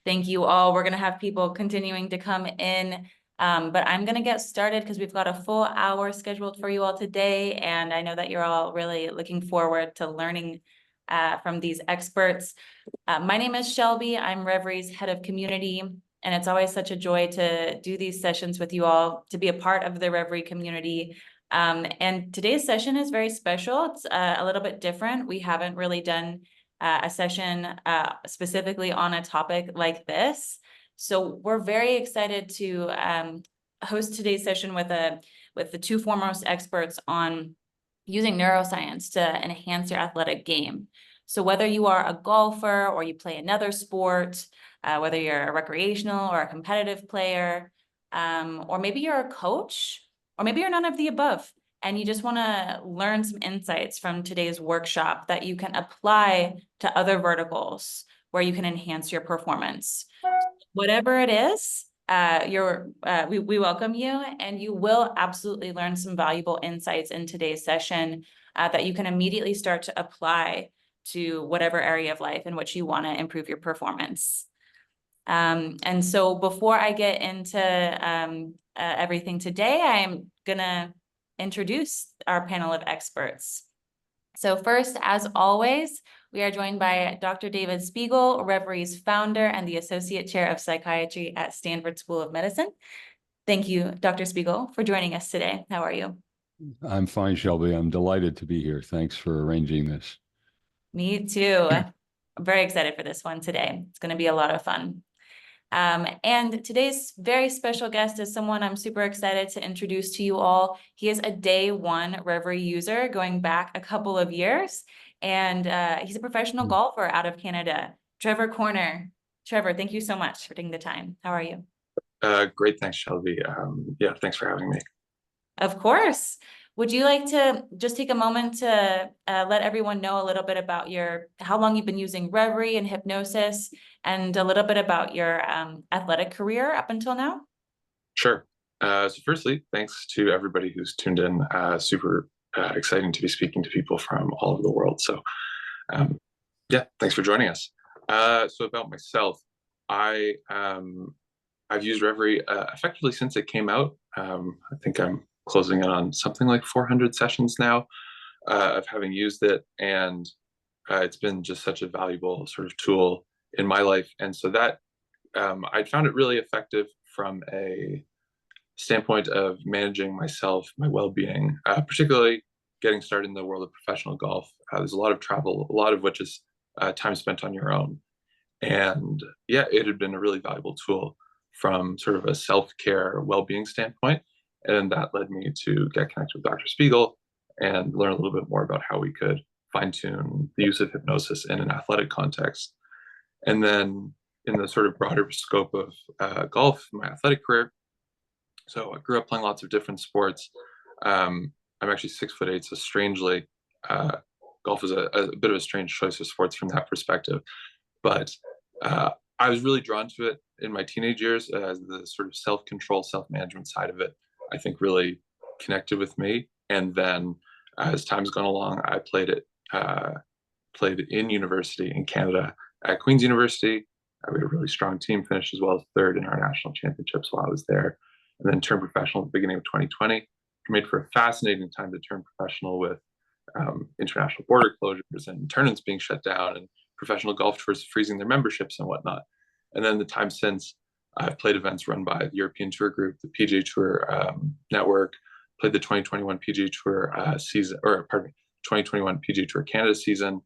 Thank you all. We're going to have people continuing to come in, but I'm going to get started because we've got a full hour scheduled for you all today, and I know that you're all really looking forward to learning from these experts. My name is Shelby. I'm Reveri's head of community, and it's always such a joy to do these sessions with you all, to be a part of the Reveri community. And today's session is very special. It's a little bit different. We haven't really done a session specifically on a topic like this. So we're very excited to host today's session with the two foremost experts on using neuroscience to enhance your athletic game. So whether you are a golfer or you play another sport, whether you're a recreational or a competitive player, or maybe you're a coach, or maybe you're none of the above, and you just want to learn some insights from today's workshop that you can apply to other verticals where you can enhance your performance. Whatever it is, we welcome you, and you will absolutely learn some valuable insights in today's session that you can immediately start to apply to whatever area of life in which you want to improve your performance. And so before I get into everything today, I'm gonna introduce our panel of experts. So first, as always, we are joined by Dr. David Spiegel, Reveri's founder and the Associate Chair of Psychiatry at Stanford School of Medicine. Thank you, Dr. Spiegel, for joining us today. How are you? I'm fine, Shelby. I'm delighted to be here. Thanks for arranging this. Me too. I'm very excited for this one today. It's going to be a lot of fun. And today's very special guest is someone I'm super excited to introduce to you all. He is a day one Reveri user going back a couple of years, and he's a professional golfer out of Canada, Trevor Corner. Trevor, thank you so much for taking the time. How are you? Great, thanks, Shelby. Yeah, thanks for having me. Of course. Would you like to just take a moment to let everyone know a little bit about how long you've been using Reveri and hypnosis, and a little bit about your athletic career up until now? Sure. So firstly, thanks to everybody who's tuned in. Super exciting to be speaking to people from all over the world. So yeah, thanks for joining us. So about myself, I've used Reveri effectively since it came out. I think I'm closing in on something like 400 sessions now of having used it, and it's been just such a valuable sort of tool in my life. And so that I found it really effective from a standpoint of managing myself, my well-being, particularly getting started in the world of professional golf. There's a lot of travel, a lot of which is time spent on your own. And yeah, it had been a really valuable tool from sort of a self-care, well-being standpoint. And that led me to get connected with Dr. Spiegel and learn a little bit more about how we could fine-tune the use of hypnosis in an athletic context. And then in the sort of broader scope of golf, my athletic career, so I grew up playing lots of different sports. I'm actually 6'8", so strangely, golf is a bit of a strange choice of sports from that perspective. But I was really drawn to it in my teenage years. The sort of self-control, self-management side of it, I think, really connected with me. And then as time's gone along, I played in university in Canada at Queen's University. We had a really strong team, finished as well as third in our national championships while I was there. And then turned professional at the beginning of 2020. Made for a fascinating time to turn professional with international border closures and tournaments being shut down and professional golf tours freezing their memberships and whatnot. And then the time since, I've played events run by the European Tour Group, the PGA Tour Network, played the 2021 PGA Tour season, or pardon me, 2021 PGA Tour Canada season.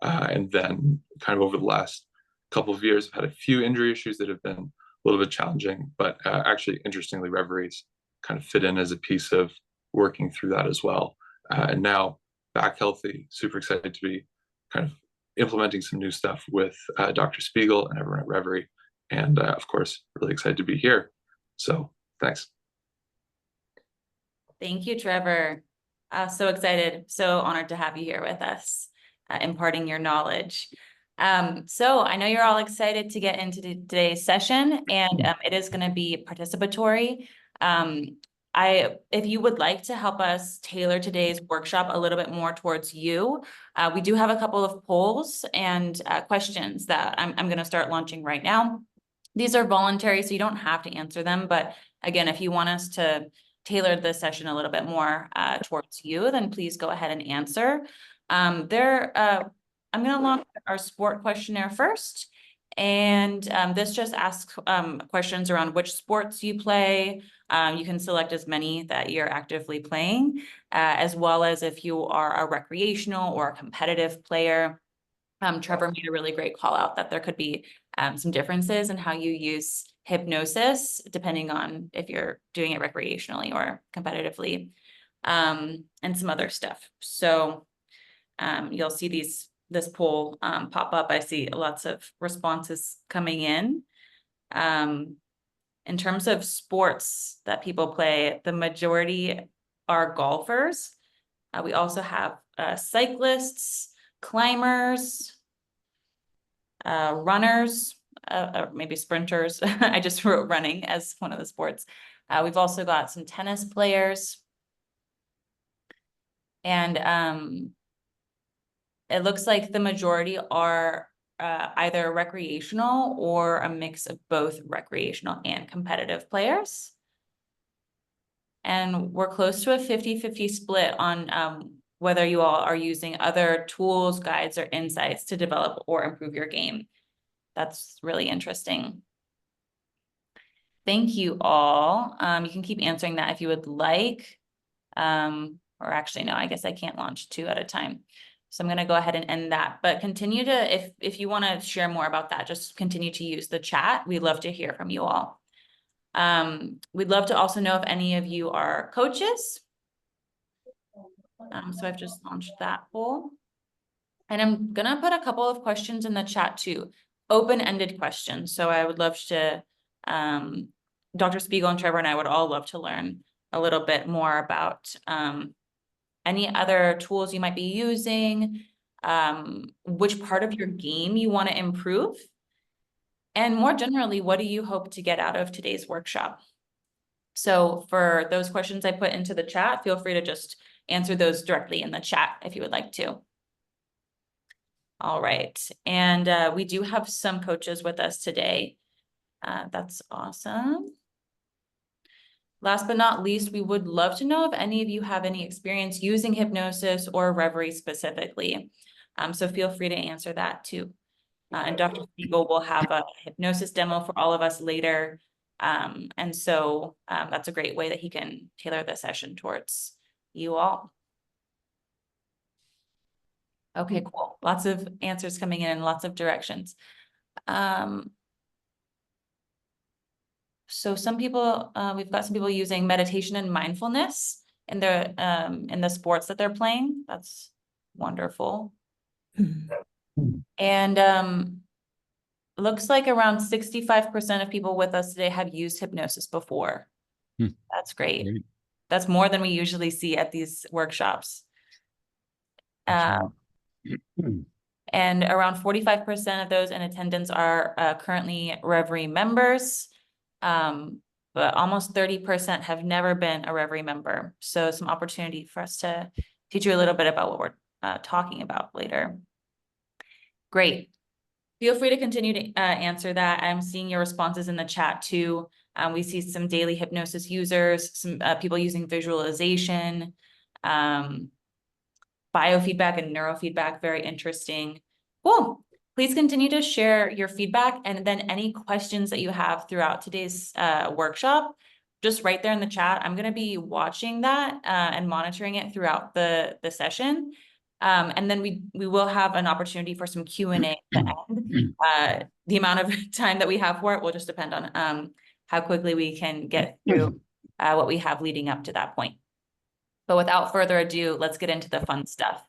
And then kind of over the last couple of years, I've had a few injury issues that have been a little bit challenging, but actually, interestingly, Reveri's kind of fit in as a piece of working through that as well. And now back healthy, super excited to be kind of implementing some new stuff with Dr. Spiegel and everyone at Reveri. And of course, really excited to be here. So thanks. Thank you, Trevor. So excited, so honored to have you here with us, imparting your knowledge. So I know you're all excited to get into today's session, and it is going to be participatory. If you would like to help us tailor today's workshop a little bit more towards you, we do have a couple of polls and questions that I'm going to start launching right now. These are voluntary, so you don't have to answer them. But again, if you want us to tailor the session a little bit more towards you, then please go ahead and answer. I'm going to launch our sport questionnaire first. And this just asks questions around which sports you play. You can select as many that you're actively playing, as well as if you are a recreational or a competitive player. Trevor made a really great call out that there could be some differences in how you use hypnosis, depending on if you're doing it recreationally or competitively, and some other stuff. So you'll see this poll pop up. I see lots of responses coming in. In terms of sports that people play, the majority are golfers. We also have cyclists, climbers, runners, or maybe sprinters. I just wrote running as one of the sports. We've also got some tennis players. And it looks like the majority are either recreational or a mix of both recreational and competitive players. And we're close to a 50-50 split on whether you all are using other tools, guides, or insights to develop or improve your game. That's really interesting. Thank you all. You can keep answering that if you would like. Or actually, no, I guess I can't launch 2 at a time. So I'm going to go ahead and end that. But continue to, if you want to share more about that, just continue to use the chat. We'd love to hear from you all. We'd love to also know if any of you are coaches. So I've just launched that poll. And I'm going to put a couple of questions in the chat too, open-ended questions. So I would love to, Dr. Spiegel and Trevor and I would all love to learn a little bit more about any other tools you might be using, which part of your game you want to improve, and more generally, what do you hope to get out of today's workshop? So for those questions I put into the chat, feel free to just answer those directly in the chat if you would like to. All right, and we do have some coaches with us today. That's awesome. Last but not least, we would love to know if any of you have any experience using hypnosis or Reveri specifically. So feel free to answer that too. And Dr. Spiegel will have a hypnosis demo for all of us later. And so that's a great way that he can tailor the session towards you all. Okay, cool. Lots of answers coming in lots of directions. So some people, we've got some people using meditation and mindfulness in the sports that they're playing. That's wonderful. And looks like around 65% of people with us today have used hypnosis before. That's great. That's more than we usually see at these workshops. And around 45% of those in attendance are currently Reveri members. But almost 30% have never been a Reveri member. So some opportunity for us to teach you a little bit about what we're talking about later. Great. Feel free to continue to answer that. I'm seeing your responses in the chat too. We see some daily hypnosis users, some people using visualization, biofeedback and neurofeedback, very interesting. Cool. Please continue to share your feedback and then any questions that you have throughout today's workshop, just right there in the chat. I'm going to be watching that and monitoring it throughout the session. And then we will have an opportunity for some Q&A at the end. The amount of time that we have for it will just depend on how quickly we can get through what we have leading up to that point. But without further ado, let's get into the fun stuff.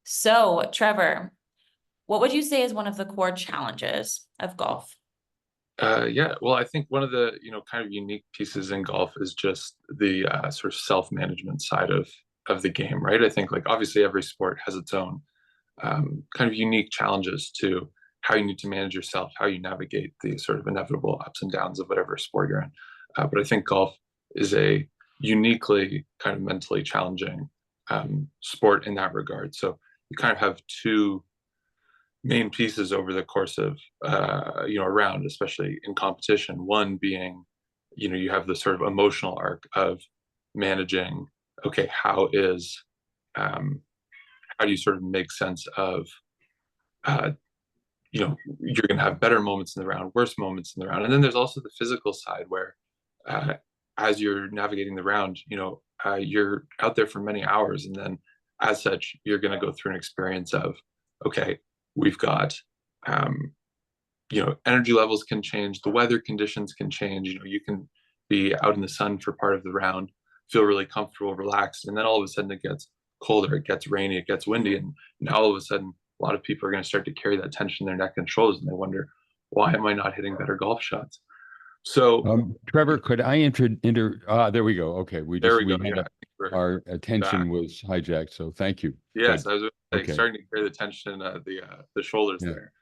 So, Trevor, what would you say is one of the core challenges of golf? Yeah, well, I think one of the kind of unique pieces in golf is just the sort of self-management side of the game, right? I think like obviously every sport has its own kind of unique challenges to how you need to manage yourself, how you navigate the sort of inevitable ups and downs of whatever sport you're in. But I think golf is a uniquely kind of mentally challenging sport in that regard. So you kind of have two main pieces over the course of a round, especially in competition. One being, you have the sort of emotional arc of managing, okay, how do you sort of make sense of uh, you're going to have better moments in the round, worse moments in the round. And then there's also the physical side where uh, as you're navigating the round, you're out there for many hours. And then as such, you're going to go through an experience of, okay, we've got, energy levels can change, the weather conditions can change. You can be out in the sun for part of the round, feel really comfortable, relaxed. And then all of a sudden it gets colder, it gets rainy, it gets windy. And now all of a sudden, a lot of people are going to start to carry that tension in their neck and shoulders, and they wonder, why am I not hitting better golf shots? So Trevor, could I there we go. Okay. there we go. Had our attention was hijacked. So thank you. Yes, Good. I was Okay. starting to carry the tension, the shoulders Yeah. there.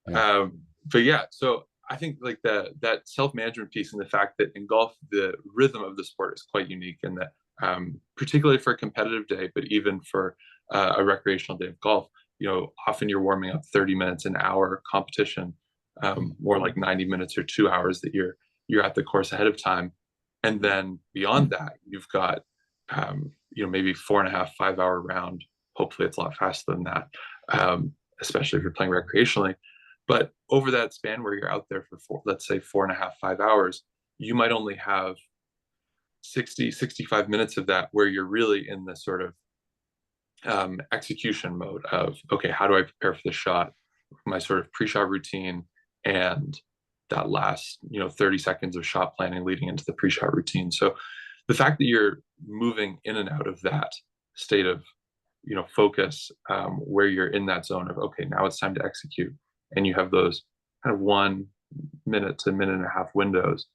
Yeah. But yeah, so I think like that self-management piece and the fact that in golf, the rhythm of the sport is quite unique, and that particularly for a competitive day, but even for a recreational day of golf, often you're warming up 30 minutes, an hour competition, more like 90 minutes or 2 hours that you're at the course ahead of time. And then beyond that, you've got, maybe 4.5, 5 hour round. Hopefully it's a lot faster than that, especially if you're playing recreationally. But over that span where you're out there for let's say 4.5, 5 hours, you might only have 60, 65 minutes of that where you're really in the sort of execution mode of, okay, how do I prepare for the shot, my sort of pre-shot routine, and that last 30 seconds of shot planning leading into the pre-shot routine. So the fact that you're moving in and out of that state of focus, where you're in that zone of, okay, now it's time to execute, and you have those kind of 1 minute to minute and a half windows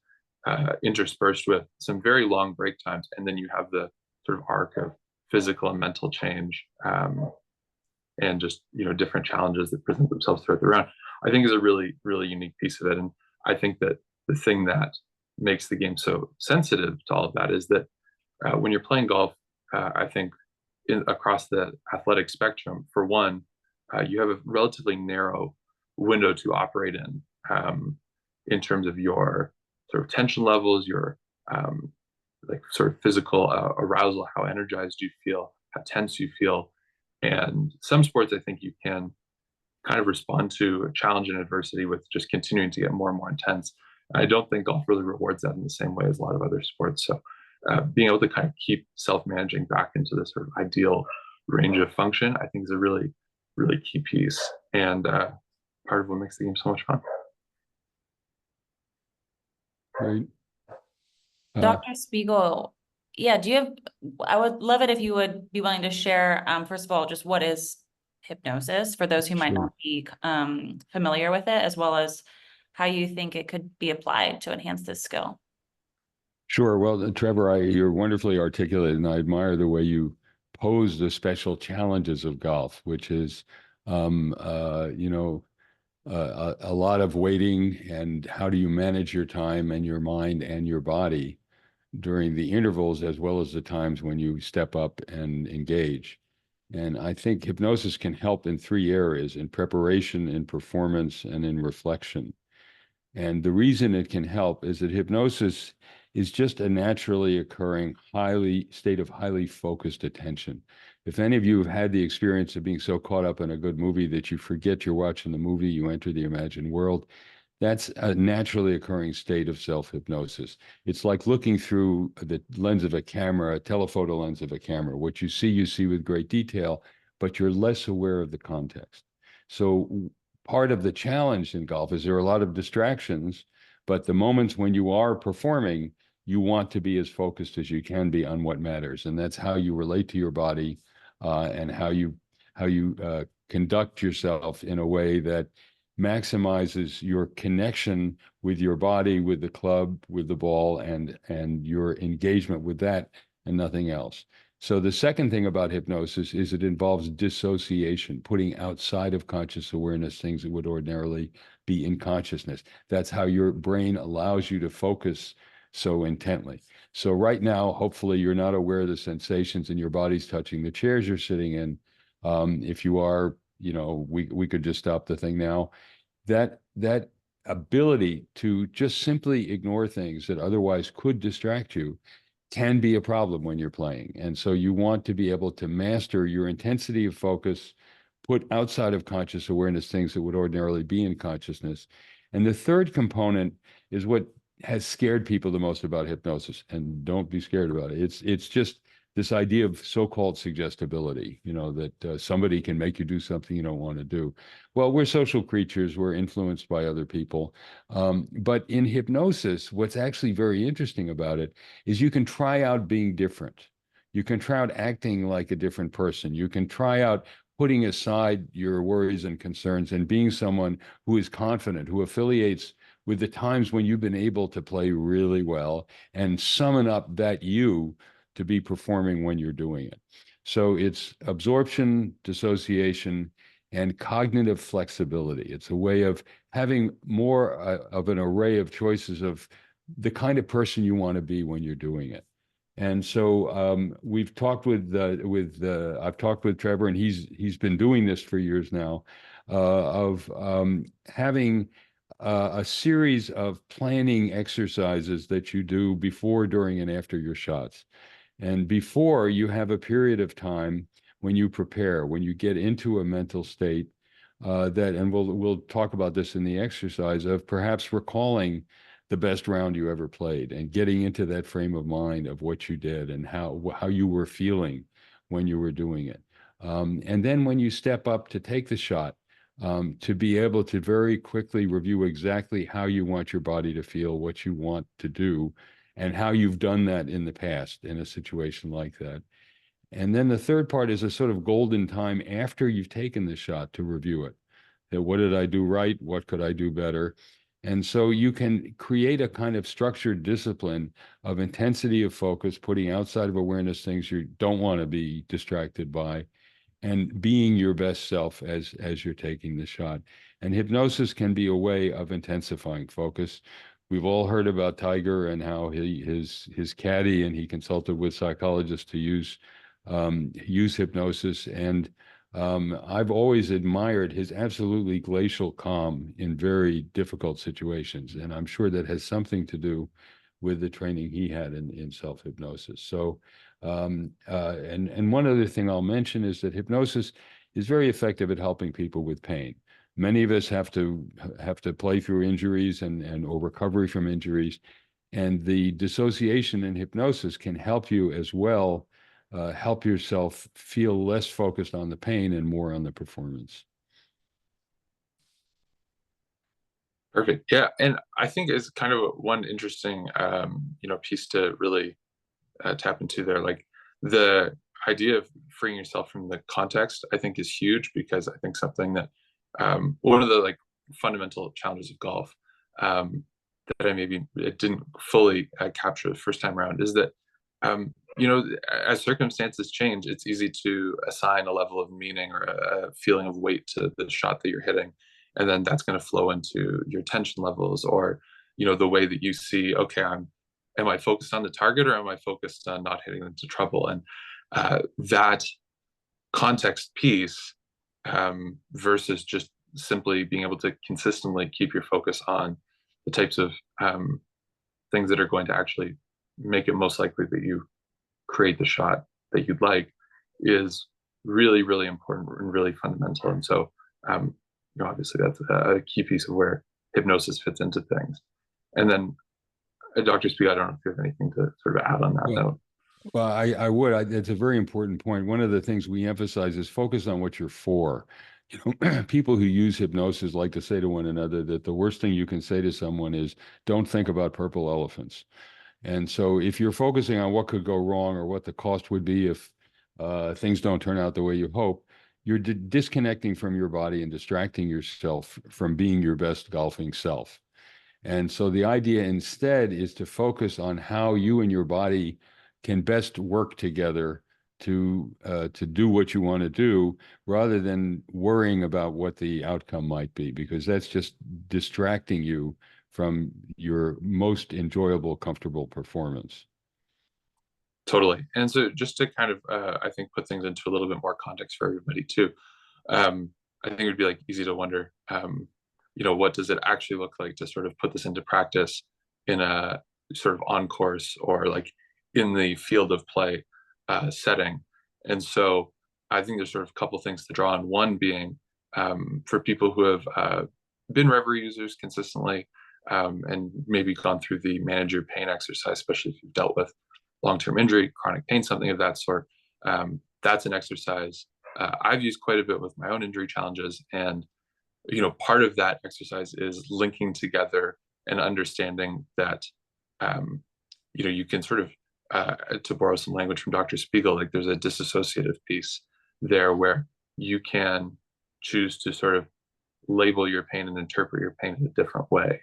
interspersed with some very long break times, and then you have the sort of arc of physical and mental change, and just different challenges that present themselves throughout the round, I think is a really, really unique piece of it. And I think that the thing that makes the game so sensitive to all of that is that when you're playing golf, I think across the athletic spectrum, for one, you have a relatively narrow window to operate in terms of your sort of tension levels, your like sort of physical arousal, how energized you feel, how tense you feel. And some sports, I think you can kind of respond to a challenge and adversity with just continuing to get more and more intense. I don't think golf really rewards that in the same way as a lot of other sports. So being able to kind of keep self-managing back into the sort of ideal range of function, I think is a really, really key piece, and part of what makes the game so much fun. Great. Dr. Spiegel, yeah, I would love it if you would be willing to share, first of all, just what is hypnosis for those who might Sure. not be familiar with it, as well as how you think it could be applied to enhance this skill. Sure. Well, Trevor, you're wonderfully articulate, and I admire the way you pose the special challenges of golf, which is, a lot of waiting, and how do you manage your time and your mind and your body during the intervals, as well as the times when you step up and engage. And I think hypnosis can help in 3 areas: in preparation, in performance, and in reflection. And the reason it can help is that hypnosis is just a naturally occurring state of highly focused attention. If any of you have had the experience of being so caught up in a good movie that you forget you're watching the movie, you enter the imagined world, that's a naturally occurring state of self-hypnosis. It's like looking through the lens of a camera, a telephoto lens of a camera. What you see with great detail, but you're less aware of the context. So part of the challenge in golf is there are a lot of distractions, but the moments when you are performing, you want to be as focused as you can be on what matters. And that's how you relate to your body, and how you conduct yourself in a way that maximizes your connection with your body, with the club, with the ball, and your engagement with that and nothing else. So the second thing about hypnosis is it involves dissociation, putting outside of conscious awareness things that would ordinarily be in consciousness. That's how your brain allows you to focus so intently. So right now, hopefully you're not aware of the sensations in your body's touching the chairs you're sitting in. If you are, you know, we could just stop the thing now. That ability to just simply ignore things that otherwise could distract you can be a problem when you're playing. And so you want to be able to master your intensity of focus, put outside of conscious awareness things that would ordinarily be in consciousness. And the third component is what has scared people the most about hypnosis. And don't be scared about it. It's just this idea of so-called suggestibility, you know, that somebody can make you do something you don't want to do. Well, we're social creatures. We're influenced by other people. But in hypnosis, what's actually very interesting about it is you can try out being different. You can try out acting like a different person. You can try out putting aside your worries and concerns and being someone who is confident, who affiliates with the times when you've been able to play really well and summon up that you to be performing when you're doing it. So it's absorption, dissociation, and cognitive flexibility. It's a way of having more of an array of choices of the kind of person you want to be when you're doing it. And so we've talked I've talked with Trevor, and he's been doing this for years now, of having a series of planning exercises that you do before, during, and after your shots. And before, you have a period of time when you prepare, when you get into a mental state and we'll talk about this in the exercise, of perhaps recalling the best round you ever played and getting into that frame of mind of what you did and how you were feeling when you were doing it. And then when you step up to take the shot, to be able to very quickly review exactly how you want your body to feel, what you want to do, and how you've done that in the past in a situation like that. And then the third part is a sort of golden time after you've taken the shot to review it. That what did I do right? What could I do better? And so you can create a kind of structured discipline of intensity of focus, putting outside of awareness things you don't want to be distracted by, and being your best self as you're taking the shot. And hypnosis can be a way of intensifying focus. We've all heard about Tiger and how his caddy, and he consulted with psychologists to use hypnosis. And I've always admired his absolutely glacial calm in very difficult situations. And I'm sure that has something to do with the training he had in self-hypnosis. So, and one other thing I'll mention is that hypnosis is very effective at helping people with pain. Many of us have to play through injuries or recovery from injuries, and the dissociation in hypnosis can help you as well, help yourself feel less focused on the pain and more on the performance. Perfect. Yeah, and I think it's kind of one interesting, piece to really tap into there. Like the idea of freeing yourself from the context, I think, is huge, because I think something that one of the like fundamental challenges of golf that I maybe it didn't fully capture the first time around is that as circumstances change, it's easy to assign a level of meaning or a feeling of weight to the shot that you're hitting, and then that's going to flow into your tension levels, or the way that you see, okay, am I focused on the target, or am I focused on not hitting into trouble? And that context piece versus just simply being able to consistently keep your focus on the types of things that are going to actually make it most likely that you create the shot that you'd like is really, really important and really fundamental. And so, obviously that's a key piece of where hypnosis fits into things. And then, Dr. Spiegel, I don't know if you have anything to sort of add on that note. Well, I would. It's a very important point. One of the things we emphasize is focus on what you're for. People who use hypnosis like to say to one another that the worst thing you can say to someone is, don't think about purple elephants. And so if you're focusing on what could go wrong or what the cost would be if things don't turn out the way you hope, you're disconnecting from your body and distracting yourself from being your best golfing self. And so the idea instead is to focus on how you and your body can best work together to do what you want to do, rather than worrying about what the outcome might be, because that's just distracting you from your most enjoyable, comfortable performance. Totally. And so just to kind of, I think, put things into a little bit more context for everybody too. I think it would be like easy to wonder, what does it actually look like to sort of put this into practice in a sort of on course or like in the field of play setting. And so I think there's sort of a couple things to draw on. One being for people who have been Reveri users consistently and maybe gone through the manage your pain exercise, especially if you've dealt with long-term injury, chronic pain, something of that sort. That's an exercise I've used quite a bit with my own injury challenges. And, part of that exercise is linking together and understanding that, you can sort of, to borrow some language from Dr. Spiegel, like there's a disassociative piece there where you can choose to sort of label your pain and interpret your pain in a different way.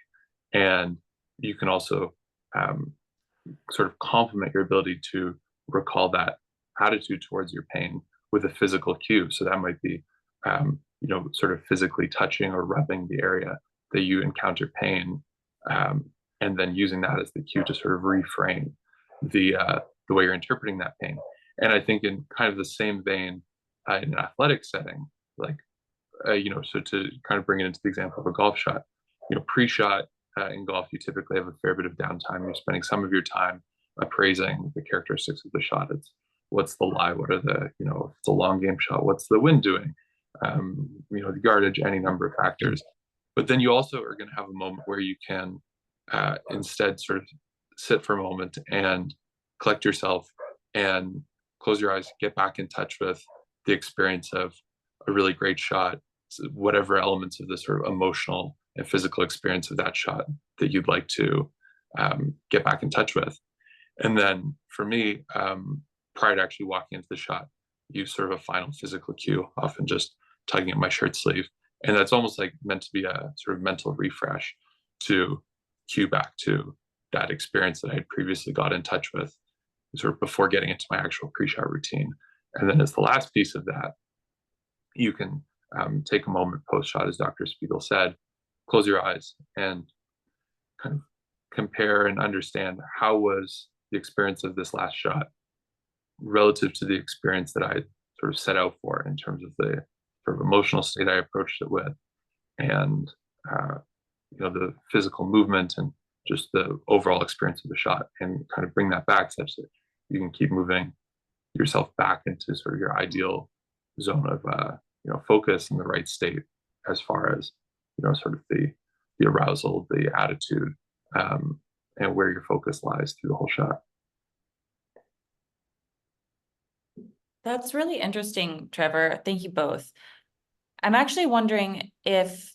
And you can also sort of complement your ability to recall that attitude towards your pain with a physical cue. So that might be, sort of physically touching or rubbing the area that you encounter pain, and then using that as the cue to sort of reframe the way you're interpreting that pain. And I think in kind of the same vein, in an athletic setting, like, so to kind of bring it into the example of a golf shot, pre-shot in golf, you typically have a fair bit of downtime. You're spending some of your time appraising the characteristics of the shot. It's what's the lie, what are the, if it's a long game shot, what's the wind doing, the yardage, any number of factors. But then you also are going to have a moment where you can instead sort of sit for a moment and collect yourself and close your eyes, get back in touch with the experience of a really great shot, whatever elements of the sort of emotional and physical experience of that shot that you'd like to get back in touch with. And then for me, prior to actually walking into the shot, use sort of a final physical cue, often just tugging at my shirt sleeve. And that's almost like meant to be a sort of mental refresh to cue back to that experience that I had previously got in touch with sort of before getting into my actual pre-shot routine. And then as the last piece of that, you can take a moment post-shot, as Dr. Spiegel said, close your eyes and kind of compare and understand how was the experience of this last shot relative to the experience that I sort of set out for in terms of the sort of emotional state I approached it with, and the physical movement and just the overall experience of the shot, and kind of bring that back such that you can keep moving yourself back into sort of your ideal zone of focus and the right state as far as sort of the arousal, the attitude, and where your focus lies through the whole shot. That's really interesting, Trevor. Thank you both. I'm actually wondering if,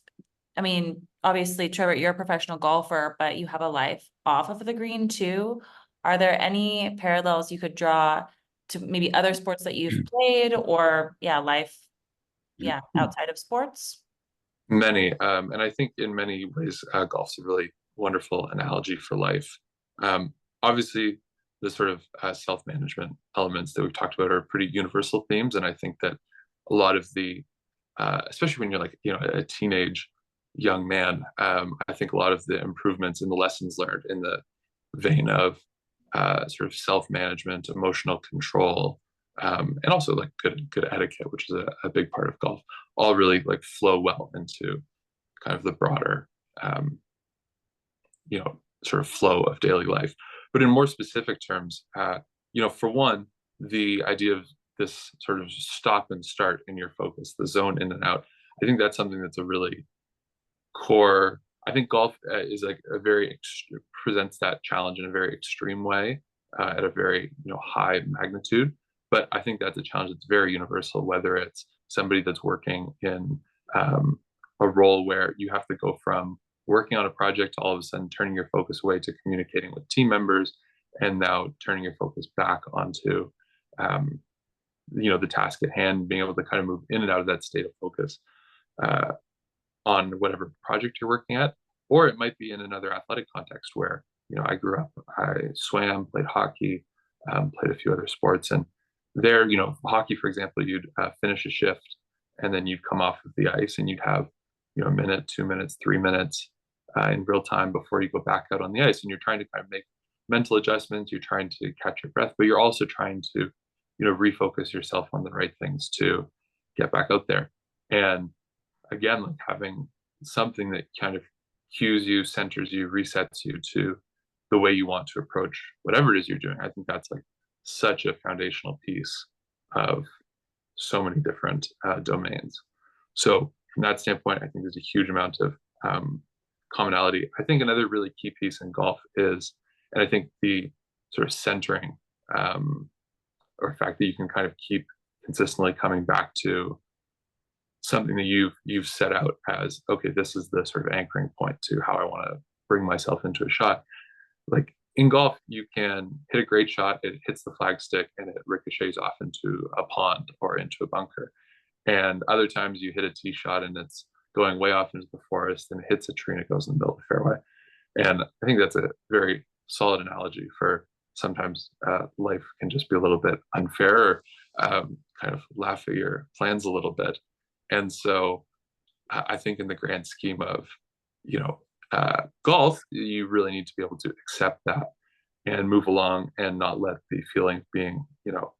obviously, Trevor, you're a professional golfer, but you have a life off of the green too. Are there any parallels you could draw to maybe other sports that you've played, or life, outside of sports? Many, and I think in many ways, golf's a really wonderful analogy for life. Obviously, the sort of self-management elements that we've talked about are pretty universal themes, and I think that a lot of the, especially when you're like a teenage young man, I think a lot of the improvements in the lessons learned in the vein of sort of self-management, emotional control, and also like good etiquette, which is a big part of golf, all really like flow well into kind of the broader sort of flow of daily life. But in more specific terms, for one, the idea of this sort of stop and start in your focus, the zone in and out, I think that's something that's a really core. I think golf is like presents that challenge in a very extreme way, at a very high magnitude. But I think that's a challenge that's very universal, whether it's somebody that's working in a role where you have to go from working on a project to all of a sudden turning your focus away to communicating with team members, and now turning your focus back onto the task at hand, being able to kind of move in and out of that state of focus on whatever project you're working at. Or it might be in another athletic context where I grew up, I swam, played hockey, played a few other sports, and there, hockey, for example, you'd finish a shift and then you'd come off of the ice and you'd have a minute, 2 minutes, 3 minutes in real time before you go back out on the ice, and you're trying to kind of make mental adjustments, you're trying to catch your breath, but you're also trying to refocus yourself on the right things to get back out there. And again, like having something that kind of cues you, centers you, resets you to the way you want to approach whatever it is you're doing. I think that's like such a foundational piece of so many different domains. So from that standpoint, I think there's a huge amount of commonality. I think another really key piece in golf is, and I think the sort of centering or fact that you can kind of keep consistently coming back to something that you've set out as, okay, this is the sort of anchoring point to how I want to bring myself into a shot. Like in golf, you can hit a great shot, it hits the flagstick and it ricochets off into a pond or into a bunker. And other times you hit a tee shot and it's going way off into the forest and it hits a tree and it goes in the middle of the fairway. And I think that's a very solid analogy for sometimes life can just be a little bit unfair, or kind of laugh at your plans a little bit. And so I think in the grand scheme of, golf, you really need to be able to accept that and move along and not let the feeling of being, oh,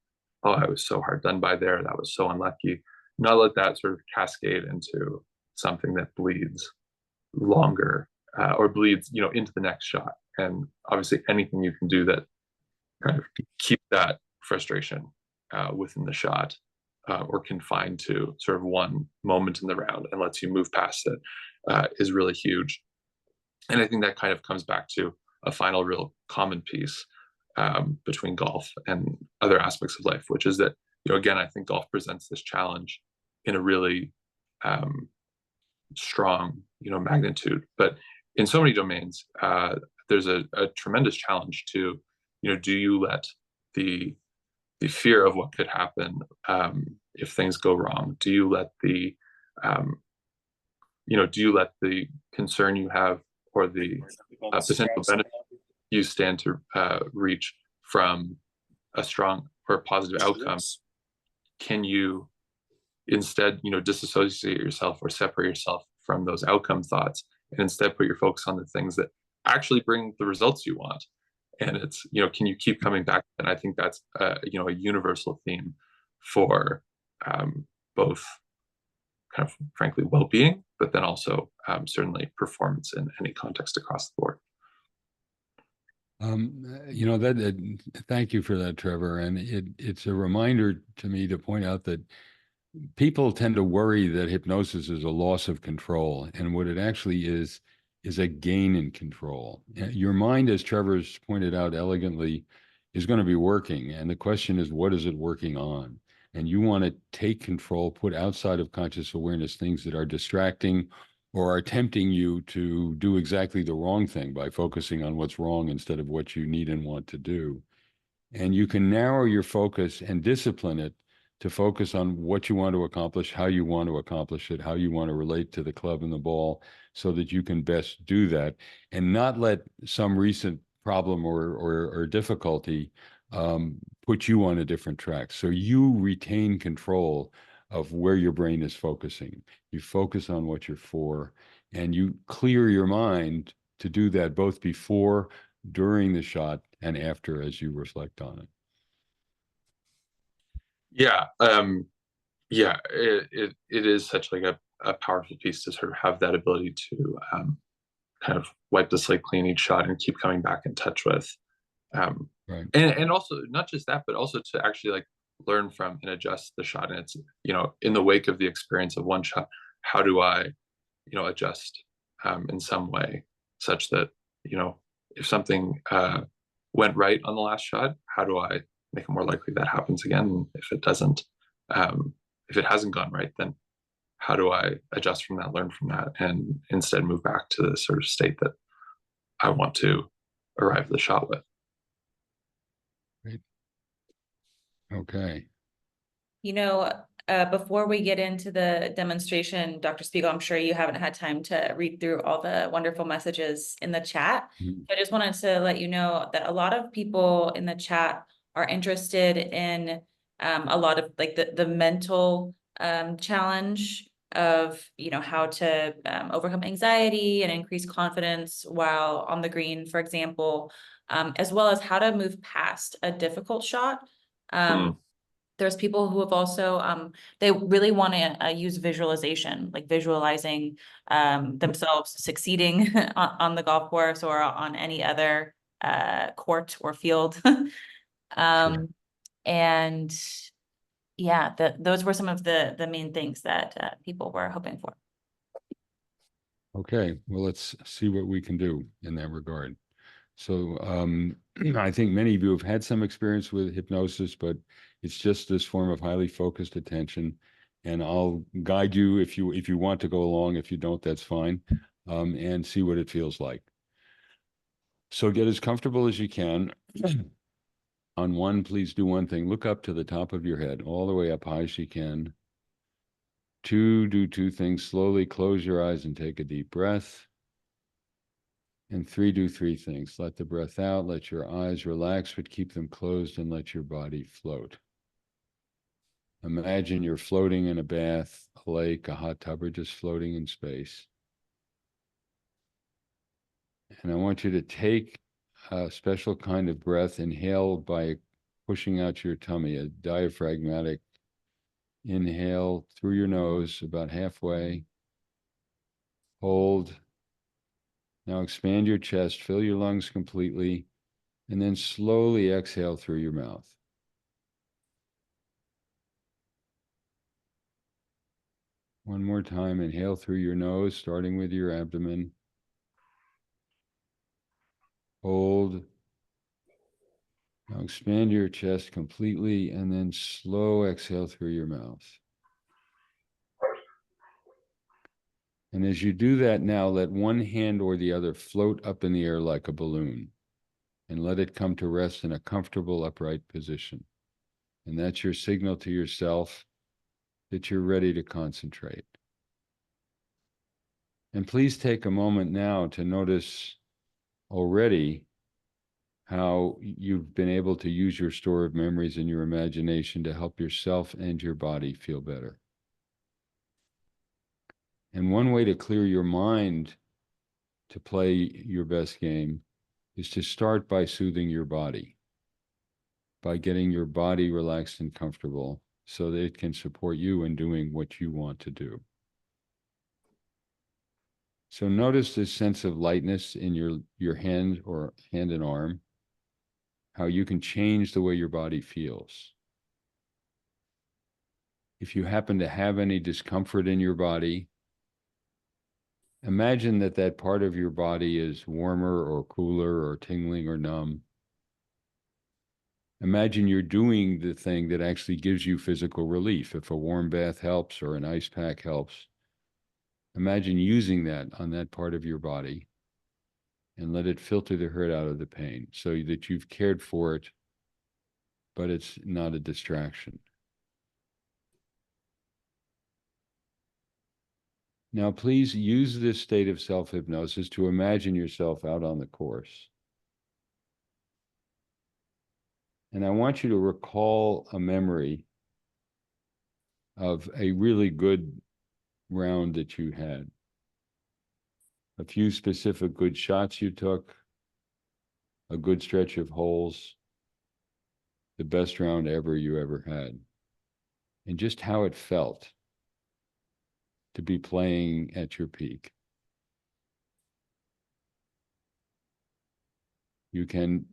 I was so hard done by there, that was so unlucky, not let that sort of cascade into something that bleeds longer or bleeds, into the next shot. And obviously anything you can do that kind of keep that frustration within the shot or confined to sort of one moment in the round and lets you move past it is really huge. And I think that kind of comes back to a final real common piece between golf and other aspects of life, which is that, again, I think golf presents this challenge in a really strong, magnitude. But in so many domains, there's a tremendous challenge to, do you let the fear of what could happen if things go wrong? Do you let the, concern you have or the potential benefit you stand to reach from a strong or positive outcome? Can you instead, disassociate yourself or separate yourself from those outcome thoughts and instead put your focus on the things that actually bring the results you want? And it's, can you keep coming back? And I think that's, a universal theme for both kind of, frankly, well-being, but then also certainly performance in any context across the board. Thank you for that, Trevor. And it's a reminder to me to point out that people tend to worry that hypnosis is a loss of control, and what it actually is a gain in control. Your mind, as Trevor's pointed out elegantly, is going to be working, and the question is, what is it working on? And you want to take control, put outside of conscious awareness things that are distracting or are tempting you to do exactly the wrong thing by focusing on what's wrong instead of what you need and want to do. And you can narrow your focus and discipline it to focus on what you want to accomplish, how you want to accomplish it, how you want to relate to the club and the ball so that you can best do that, and not let some recent problem or difficulty put you on a different track. So you retain control of where your brain is focusing. You focus on what you're for, and you clear your mind to do that both before, during the shot, and after as you reflect on it. Yeah. It is such like a powerful piece to sort of have that ability to kind of wipe the slate clean each shot and keep coming back in touch with. Right. And also not just that, but also to actually like learn from and adjust the shot. And it's, in the wake of the experience of one shot, how do I, adjust in some way such that, if something went right on the last shot, how do I make it more likely that happens again? And if it doesn't, if it hasn't gone right, then how do I adjust from that, learn from that, and instead move back to the sort of state that I want to arrive at the shot with? Great. Okay. Before we get into the demonstration, Dr. Spiegel, I'm sure you haven't had time to read through all the wonderful messages in the chat. I just wanted to let you know that a lot of people in the chat are interested in a lot of like the mental challenge of, how to overcome anxiety and increase confidence while on the green, for example, as well as how to move past a difficult shot. There's people who have also, they really want to use visualization, like visualizing themselves succeeding on the golf course or on any other court or field. And yeah, those were some of the main things that people were hoping for. Okay, well, let's see what we can do in that regard. So I think many of you have had some experience with hypnosis, but it's just this form of highly focused attention. And I'll guide you if you want to go along. If you don't, that's fine. And see what it feels like. So get as comfortable as you can. On one, please do one thing. Look up to the top of your head, all the way up high as you can. Two, do two things. Slowly close your eyes and take a deep breath. And three, do three things. Let the breath out, let your eyes relax, but keep them closed, and let your body float. Imagine you're floating in a bath, a lake, a hot tub, or just floating in space. And I want you to take a special kind of breath. Inhale by pushing out your tummy, a diaphragmatic inhale through your nose about halfway. Hold. Now expand your chest, fill your lungs completely, and then slowly exhale through your mouth. One more time, inhale through your nose, starting with your abdomen. Hold. Now expand your chest completely, and then slow exhale through your mouth. And as you do that now, let one hand or the other float up in the air like a balloon, and let it come to rest in a comfortable upright position. And that's your signal to yourself that you're ready to concentrate. And please take a moment now to notice already how you've been able to use your store of memories and your imagination to help yourself and your body feel better. And one way to clear your mind to play your best game is to start by soothing your body, by getting your body relaxed and comfortable so that it can support you in doing what you want to do. So notice this sense of lightness in your hand or hand and arm, how you can change the way your body feels. If you happen to have any discomfort in your body, imagine that that part of your body is warmer or cooler or tingling or numb. Imagine you're doing the thing that actually gives you physical relief. If a warm bath helps or an ice pack helps, imagine using that on that part of your body and let it filter the hurt out of the pain so that you've cared for it, but it's not a distraction. Now, please use this state of self-hypnosis to imagine yourself out on the course. And I want you to recall a memory of a really good round that you had. A few specific good shots you took, a good stretch of holes, the best round you ever had, and just how it felt to be playing at your peak. You can,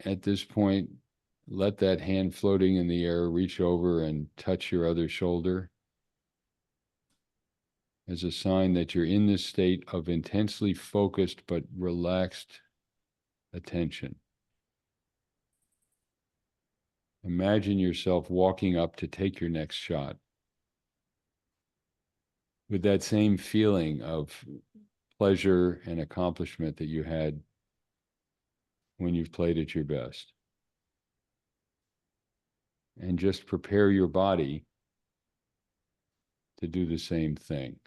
at this point, let that hand floating in the air reach over and touch your other shoulder as a sign that you're in this state of intensely focused but relaxed attention. Imagine yourself walking up to take your next shot with that same feeling of pleasure and accomplishment that you had when you've played at your best. And just prepare your body to do the same thing.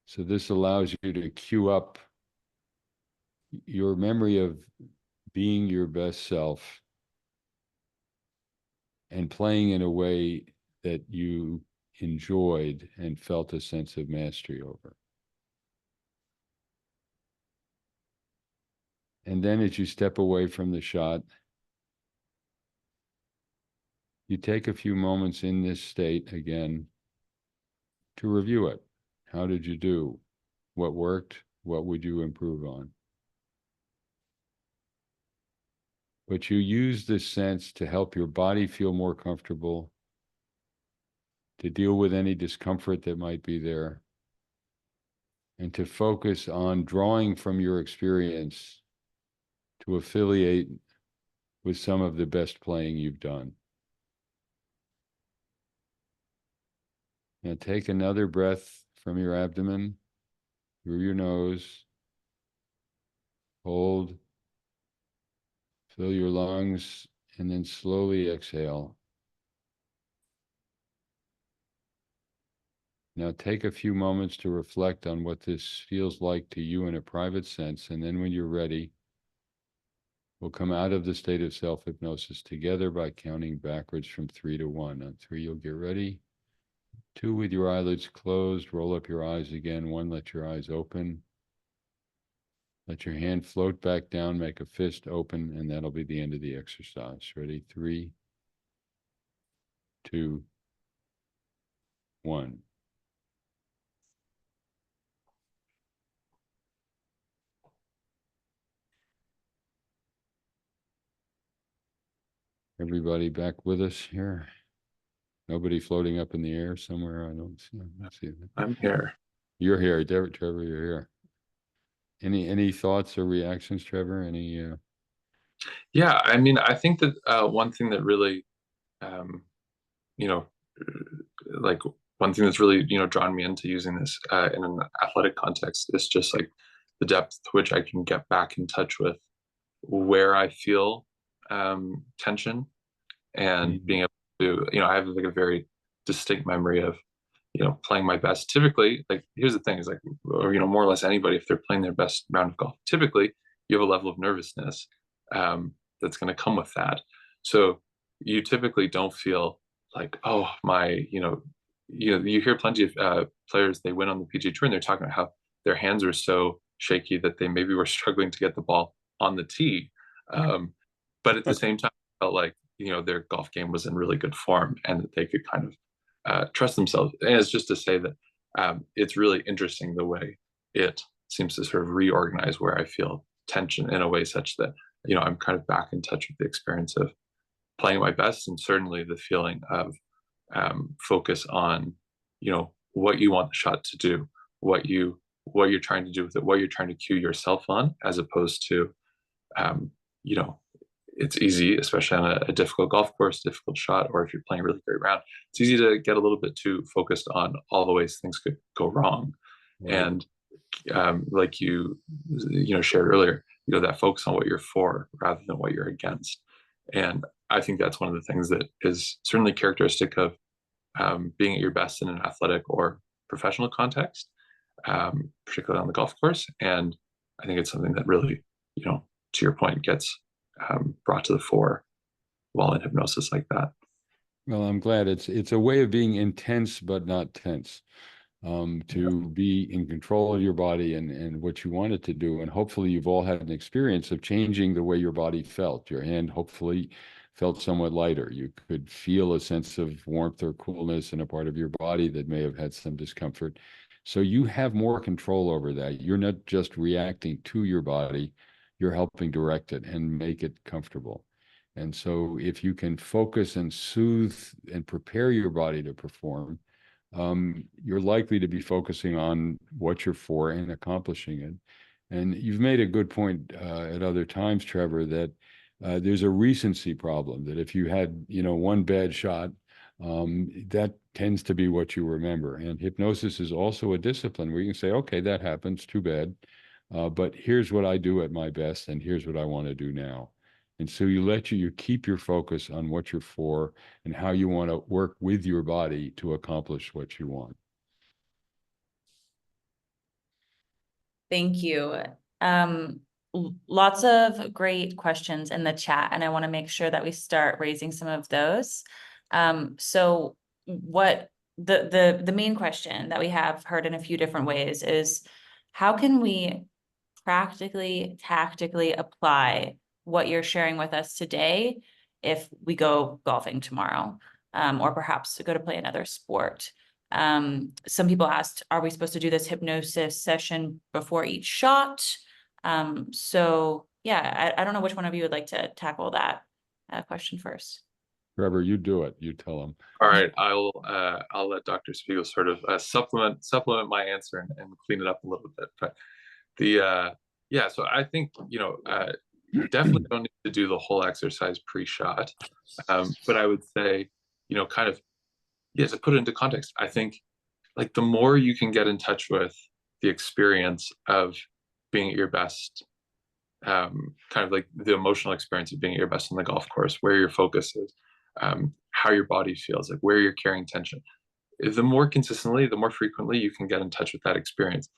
So this allows you to cue up your memory of being your best self and playing in a way that you enjoyed and felt a sense of mastery over. And then as you step away from the shot, you take a few moments in this state again to review it. How did you do? What worked? What would you improve on? But you use this sense to help your body feel more comfortable, to deal with any discomfort that might be there, and to focus on drawing from your experience to affiliate with some of the best playing you've done. Now take another breath from your abdomen, through your nose, hold, fill your lungs, and then slowly exhale. Now take a few moments to reflect on what this feels like to you in a private sense, and then when you're ready, we'll come out of the state of self-hypnosis together by counting backwards from 3 to 1. On 3, you'll get ready. 2, with your eyelids closed, roll up your eyes again. 1, let your eyes open. Let your hand float back down, make a fist open, and that'll be the end of the exercise. Ready? 3, 2, 1. Everybody back with us here? Nobody floating up in the air somewhere? I don't see that. I'm here. You're here, Trevor, you're here. Any thoughts or reactions, Trevor? Yeah, I mean, I think that one thing that really, you know, like one thing that's really, drawn me into using this in an athletic context is just like the depth to which I can get back in touch with where I feel tension, and being able to, I have like a very distinct memory of, playing my best. Typically, like here's the thing is like, or, more or less anybody, if they're playing their best round of golf, typically you have a level of nervousness that's going to come with that. So you typically don't feel like, oh my, you hear plenty of players, they win on the PGA Tour and they're talking about how their hands are so shaky that they maybe were struggling to get the ball on the tee. But at the same time, I felt like, their golf game was in really good form and that they could kind of trust themselves. And it's just to say that it's really interesting the way it seems to sort of reorganize where I feel tension in a way such that, I'm kind of back in touch with the experience of playing my best, and certainly the feeling of focus on, what you want the shot to do, what you're trying to do with it, what you're trying to cue yourself on, as opposed to, you know, it's easy, especially on a difficult golf course, difficult shot, or if you're playing a really great round, it's easy to get a little bit too focused on all the ways things could go wrong. Right. And like you shared earlier, that focus on what you're for rather than what you're against. And I think that's one of the things that is certainly characteristic of being at your best in an athletic or professional context, particularly on the golf course. And I think it's something that really, to your point, gets brought to the fore while in hypnosis like that. Well, I'm glad it's a way of being intense but not tense, to be in control of your body and what you want it to do. And hopefully you've all had an experience of changing the way your body felt. Your hand hopefully felt somewhat lighter. You could feel a sense of warmth or coolness in a part of your body that may have had some discomfort. So you have more control over that. You're not just reacting to your body, you're helping direct it and make it comfortable. And so if you can focus and soothe and prepare your body to perform, you're likely to be focusing on what you're for and accomplishing it. And you've made a good point at other times, Trevor, that there's a recency problem, that if you had, one bad shot, that tends to be what you remember. And hypnosis is also a discipline where you can say, okay, that happens, too bad. But here's what I do at my best, and here's what I want to do now. And so you keep your focus on what you're for and how you want to work with your body to accomplish what you want. Thank you. Lots of great questions in the chat, and I want to make sure that we start raising some of those. So what the main question that we have heard in a few different ways is, how can we practically, tactically apply what you're sharing with us today if we go golfing tomorrow, or perhaps to go to play another sport. Some people asked, are we supposed to do this hypnosis session before each shot? So yeah, I don't know which one of you would like to tackle that question first. Trevor, you do it. You tell them. All right, I'll let Dr. Spiegel sort of supplement my answer and clean it up a little bit. But the yeah, so I think, you know, definitely don't need to do the whole exercise pre-shot. But I would say, you know, kind of, yeah, to put it into context, I think like the more you can get in touch with the experience of being at your best, kind of like the emotional experience of being at your best on the golf course, where your focus is, how your body feels, like where you're carrying tension. The more consistently, the more frequently you can get in touch with that experience,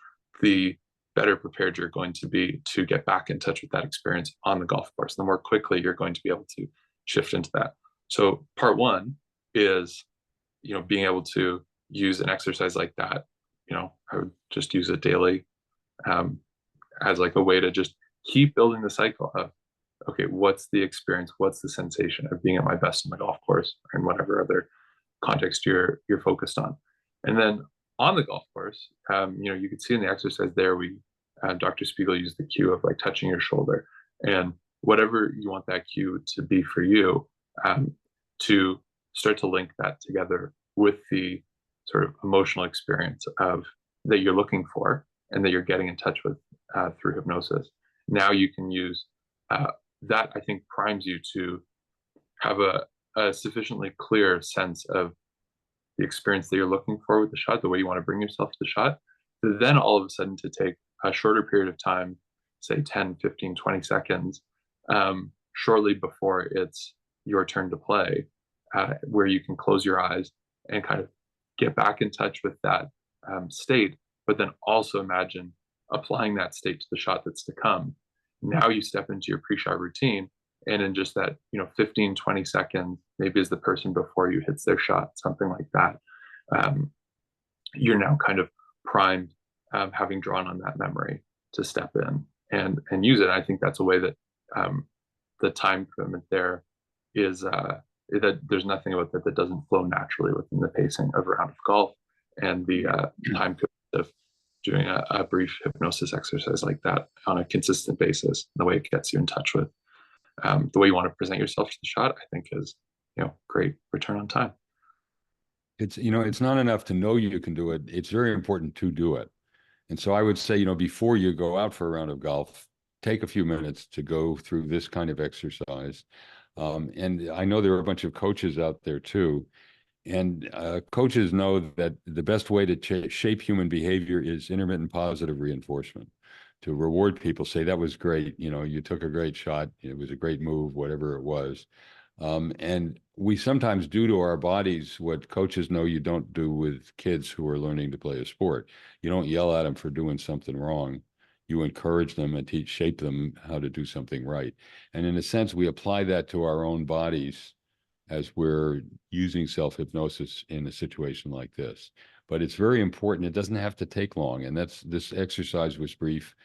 the better prepared you're going to be to get back in touch with that experience on the golf course. The more quickly you're going to be able to shift into that. So part one is, you know, being able to use an exercise like that. You know, I would just use it daily, as like a way to just keep building the cycle of, okay, what's the experience? What's the sensation of being at my best on the golf course and whatever other context you're focused on. And then on the golf course, you know, you can see in the exercise there, Dr. Spiegel used the cue of like touching your shoulder, and whatever you want that cue to be for you, to start to link that together with the sort of emotional experience of that you're looking for and that you're getting in touch with through hypnosis. Now you can use that, I think, primes you to have a sufficiently clear sense of the experience that you're looking for with the shot, the way you want to bring yourself to the shot, then all of a sudden to take a shorter period of time, say 10, 15, 20 seconds, shortly before it's your turn to play, where you can close your eyes and kind of get back in touch with that state, but then also imagine applying that state to the shot that's to come. Now you step into your pre-shot routine, and in just that, you know, 15, 20 seconds, maybe as the person before you hits their shot, something like that, you're now kind of primed, having drawn on that memory to step in and use it. And I think that's a way that the time commitment there is that there's nothing about that doesn't flow naturally within the pacing of a round of golf, and the time commitment of doing a brief hypnosis exercise like that on a consistent basis, the way it gets you in touch with the way you want to present yourself to the shot, I think is, you know, great return on time. It's, you know, it's not enough to know you can do it. It's very important to do it. And so I would say, you know, before you go out for a round of golf, take a few minutes to go through this kind of exercise. And I know there are a bunch of coaches out there too. And coaches know that the best way to shape human behavior is intermittent positive reinforcement. To reward people, say, that was great, you know, you took a great shot, it was a great move, whatever it was. And we sometimes do to our bodies what coaches know you don't do with kids who are learning to play a sport. You don't yell at them for doing something wrong. You encourage them and shape them how to do something right. And in a sense, we apply that to our own bodies as we're using self-hypnosis in a situation like this. But it's very important. It doesn't have to take long. And this exercise was brief.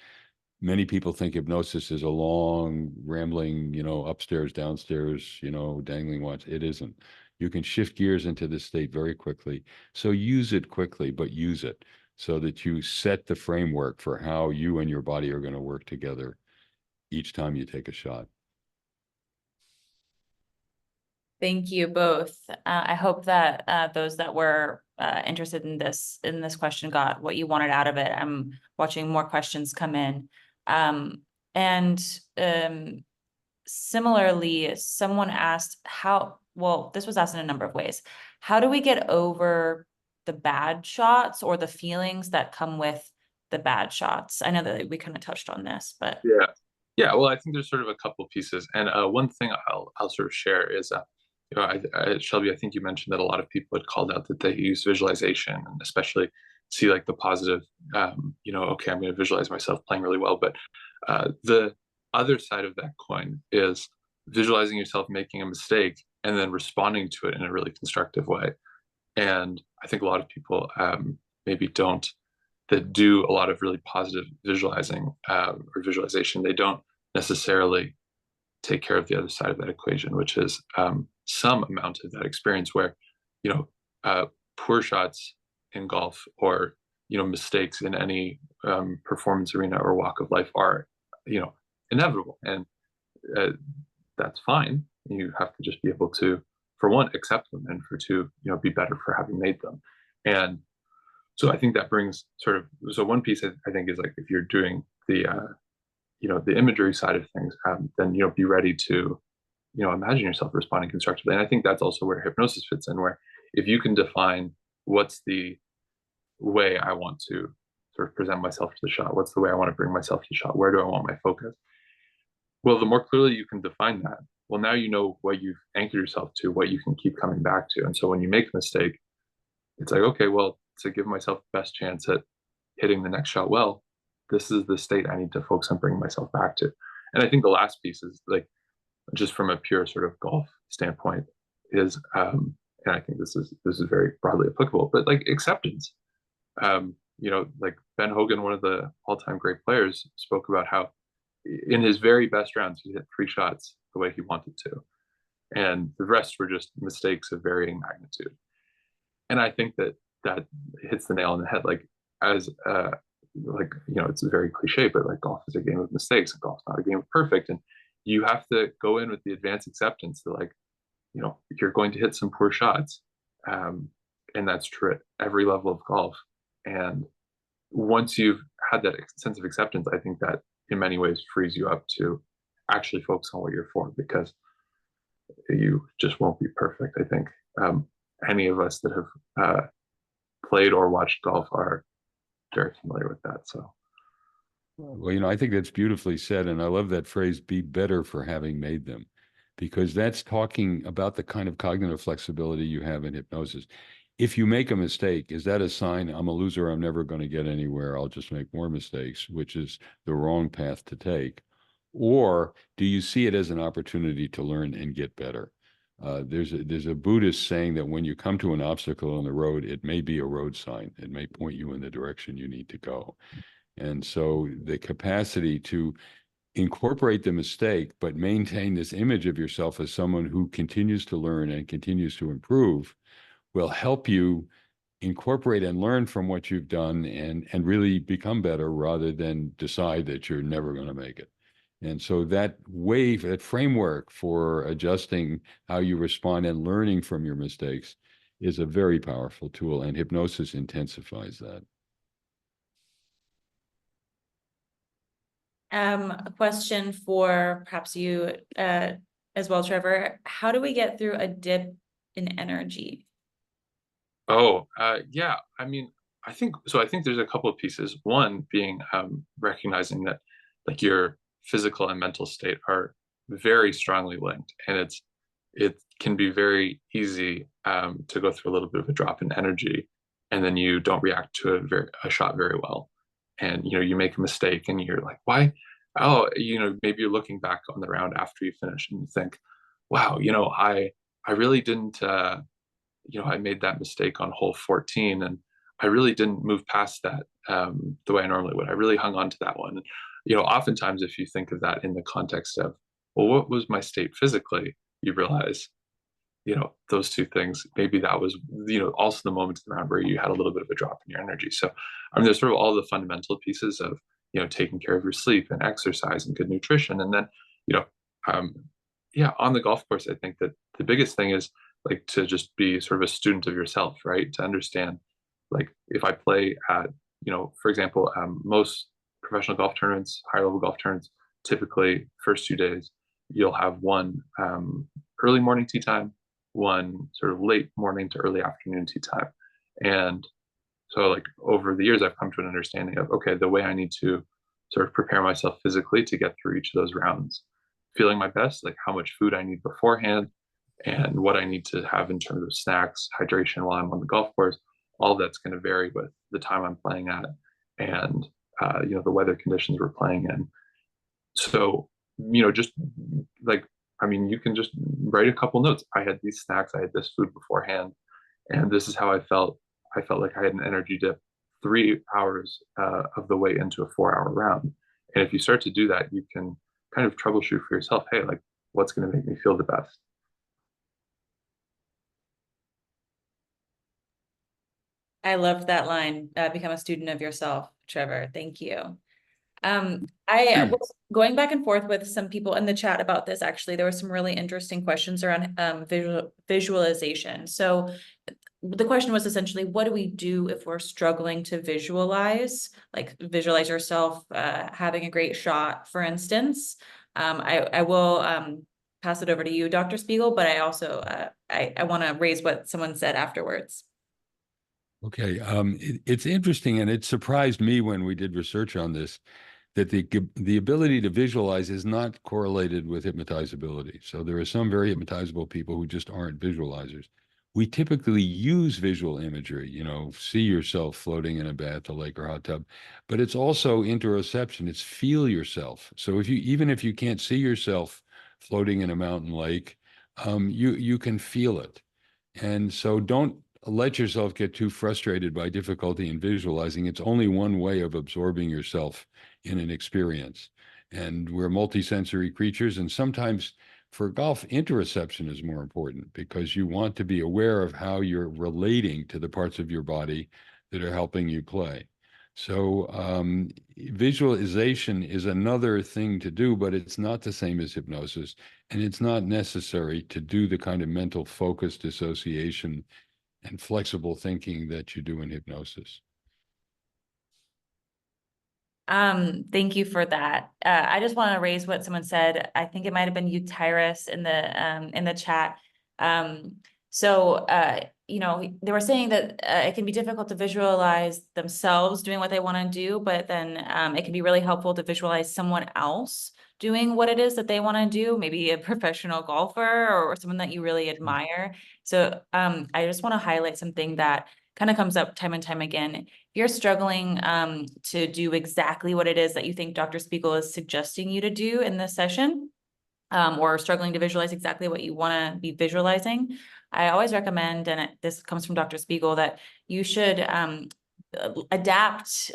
Many people think hypnosis is a long, rambling, you know, upstairs, downstairs, you know, dangling watch. It isn't. You can shift gears into this state very quickly. So use it quickly, but use it so that you set the framework for how you and your body are going to work together each time you take a shot. Thank you both. I hope that those that were interested in this question got what you wanted out of it. I'm watching more questions come in. Similarly, someone asked well, this was asked in a number of ways. How do we get over the bad shots or the feelings that come with the bad shots? I know that we kind of touched on this, but yeah. Well, I think there's sort of a couple pieces, and one thing I'll sort of share is, you know, Shelby, I think you mentioned that a lot of people had called out that they use visualization, and especially see like the positive, you know, okay, I'm going to visualize myself playing really well. But the other side of that coin is visualizing yourself making a mistake and then responding to it in a really constructive way. And I think a lot of people maybe don't, that do a lot of really positive visualizing or visualization, they don't necessarily take care of the other side of that equation, which is some amount of that experience where, you know, poor shots in golf or, you know, mistakes in any performance arena or walk of life are, you know, inevitable. And that's fine. You have to just be able to, for one, accept them, and for two, you know, be better for having made them. And so I think that brings sort of, so one piece I think is like, if you're doing the, you know, the imagery side of things, then, you know, be ready to, you know, imagine yourself responding constructively. And I think that's also where hypnosis fits in, where if you can define what's the way I want to sort of present myself to the shot, what's the way I want to bring myself to the shot, where do I want my focus? Well, the more clearly you can define that, well, now you know what you've anchored yourself to, what you can keep coming back to. And so when you make a mistake, it's like, okay, well, to give myself the best chance at hitting the next shot well, this is the state I need to focus on bringing myself back to. And I think the last piece is like, just from a pure sort of golf standpoint, is and I think this is very broadly applicable, but like acceptance. You know, like Ben Hogan, one of the all-time great players, spoke about how in his very best rounds he hit 3 shots the way he wanted to, and the rest were just mistakes of varying magnitude. And I think that that hits the nail on the head. Like, as like, you know, it's a very cliche, but like, golf is a game of mistakes, and golf's not a game of perfect. And you have to go in with the advanced acceptance that, like, you know, you're going to hit some poor shots, and that's true at every level of golf. And once you've had that sense of acceptance, I think that in many ways frees you up to actually focus on what you're for, because you just won't be perfect. I think any of us that have played or watched golf are very familiar with that. So, well, you know, I think that's beautifully said. And I love that phrase, be better for having made them, because that's talking about the kind of cognitive flexibility you have in hypnosis. If you make a mistake, is that a sign I'm a loser? I'm never going to get anywhere. I'll just make more mistakes, which is the wrong path to take. Or do you see it as an opportunity to learn and get better? There's a Buddhist saying that when you come to an obstacle on the road, it may be a road sign. It may point you in the direction you need to go. And so the capacity to incorporate the mistake, but maintain this image of yourself as someone who continues to learn and continues to improve, will help you incorporate and learn from what you've done, and really become better, rather than decide that you're never going to make it. And so that that framework for adjusting how you respond and learning from your mistakes is a very powerful tool, and hypnosis intensifies that. A question for perhaps you as well, Trevor. How do we get through a dip in energy? oh, yeah, I mean, I think so. I think there's a couple of pieces. One being recognizing that, like, your physical and mental state are very strongly linked, and it can be very easy to go through a little bit of a drop in energy, and then you don't react to a shot very well, and, you know, you make a mistake, and you're like, why? Oh, you know, maybe you're looking back on the round after you finish, and you think, wow, you know, I really didn't. You know, I made that mistake on hole 14, and I really didn't move past that the way I normally would. I really hung on to that one. And, you know, oftentimes if you think of that in the context of, well, what was my state physically? You realize, you know, those two things, maybe that was, you know, also the moment in the round where you had a little bit of a drop in your energy. So, I mean, there's sort of all the fundamental pieces of, you know, taking care of your sleep and exercise and good nutrition. And then, you know, yeah, on the golf course, I think that the biggest thing is, like, to just be sort of a student of yourself, right? To understand, like, if I play at, you know, for example, most professional golf tournaments, higher level golf tournaments, typically first 2 days, you'll have one early morning tee time, one sort of late morning to early afternoon tee time. And so, like, over the years, I've come to an understanding of, okay, the way I need to sort of prepare myself physically to get through each of those rounds, feeling my best, like how much food I need beforehand, and what I need to have in terms of snacks, hydration while I'm on the golf course. All that's going to vary with the time I'm playing at, and you know, the weather conditions we're playing in. So, you know, just like, I mean, you can just write a couple notes. I had these snacks, I had this food beforehand, and this is how I felt. I felt like I had an energy dip 3 hours of the way into a 4-hour round. And if you start to do that, you can kind of troubleshoot for yourself. Hey, like, what's going to make me feel the best. I loved that line, become a student of yourself, Trevor. Thank you. I was going back and forth with some people in the chat about this. Actually, there were some really interesting questions around visualization. So the question was essentially, what do we do if we're struggling to visualize, like visualize yourself having a great shot, for instance? I will pass it over to you, Dr. Spiegel, but I also I want to raise what someone said afterwards. Okay, it's interesting, and it surprised me when we did research on this, that the ability to visualize is not correlated with hypnotizability. So there are some very hypnotizable people who just aren't visualizers. We typically use visual imagery, see yourself floating in a bath, a lake, or hot tub, but it's also interoception. It's feel yourself. So even if you can't see yourself floating in a mountain lake, you can feel it. And so don't let yourself get too frustrated by difficulty in visualizing. It's only one way of absorbing yourself in an experience. And we're multisensory creatures. And sometimes for golf, interoception is more important because you want to be aware of how you're relating to the parts of your body that are helping you play. So visualization is another thing to do, but it's not the same as hypnosis. And it's not necessary to do the kind of mental focused association and flexible thinking that you do in hypnosis. Thank you for that. I just want to raise what someone said. I think it might have been you, Tyrus, in the chat. They were saying that it can be difficult to visualize themselves doing what they want to do, but then it can be really helpful to visualize someone else doing what it is that they want to do, maybe a professional golfer or someone that you really admire. So I just want to highlight something that kind of comes up time and time again. If you're struggling to do exactly what it is that you think Dr. Spiegel is suggesting you to do in this session, or struggling to visualize exactly what you want to be visualizing, I always recommend, and this comes from Dr. Spiegel, that you should adapt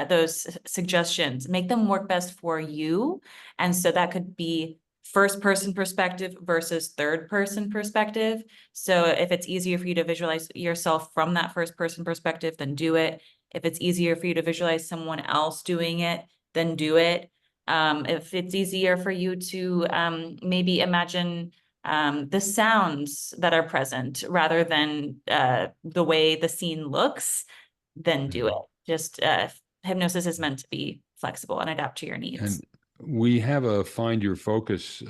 those suggestions, make them work best for you. And so that could be first person perspective versus third person perspective. So if it's easier for you to visualize yourself from that first person perspective, then do it. If it's easier for you to visualize someone else doing it, then do it. If it's easier for you to maybe imagine the sounds that are present rather than the way the scene looks, then do it. Just hypnosis is meant to be flexible and adapt to your needs. And we have a Find Your Focus